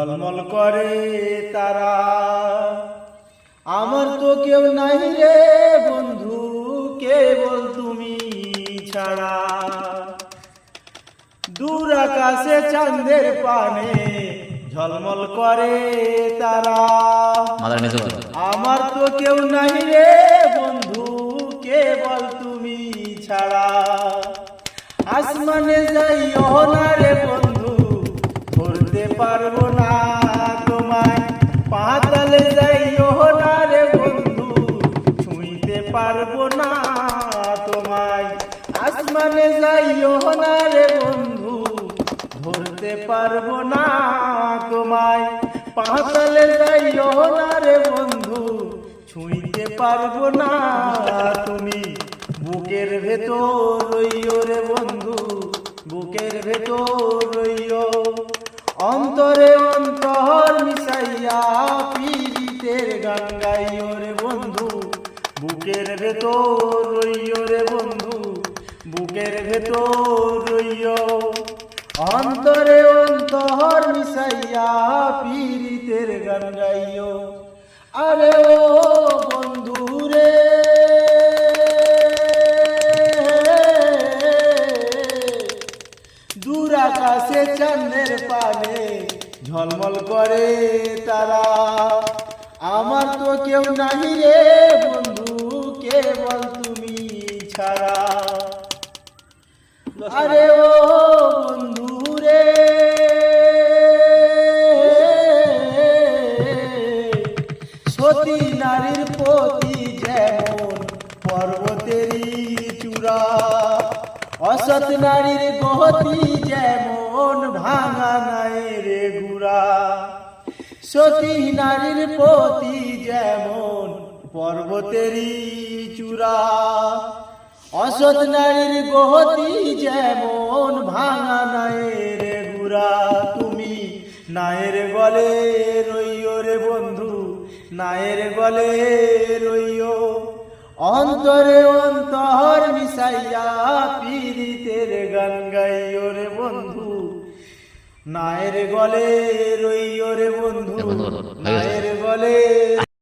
ঝলমল করে তারা। আমার তো কেউ নাই রে বন্ধু, কেবল তুমি ছাড়া। দূর আকাশে চাঁদের পানে ঝলমল করে তারা। আমার তো কেউ নাই রে বন্ধু, কেবল তুমি ছাড়া। আসমানে যাইও না রে বন্ধু, ধরতে পারবো না তোমায়। পাতালে যাইও না রে বন্ধু, ছুঁইতে পারবো না তোমায়। আসমানে যাইও না রে বন্ধু, ধরতে পারবো না তোমায়। পাতালে যাইও না রে বন্ধু, ছুঁইতে পারবো না তুমি। বুকের ভেতর রইও রে বন্ধু, বুকের ভেতর রইও। অন্তরে অন্তর মিশাইয়া পীড়িতের গান গাইও রে বন্ধু। বুকের ভেতর রইও রে বন্ধু, বুকের ভেতর রইও। অন্তরে অন্তর মিশাইয়া পীড়িতের গান গাইও। আরে ও বন্ধু রে, দূর আকাশে চাঁদের পানে ঝলমল করে তারা। আমার তো কেউ নাই রে বন্ধু, কেবল তুমি ছাড়া। আরে ও বন্ধু রে, সতী নারীর প্রতি যেমন পর্বতেরই চূড়া, অসৎ নারীর গতি যেমন ভাঙা নাই রে গুড়া। সতী নারীর প্রতি যেমন পর্বতেরই চূড়া, অসৎ নারীর গতি যেমন ভাঙা নাই রে গুড়া। তুমি নায়ের গলে রইও রে বন্ধু, নায়ের গলে রইও। অন্তরে অন্তর মিশাইয়া পীড়িতের গান গাইও রে বন্ধু। নায়ের গলে রইও রে বন্ধু, নায়ের গলে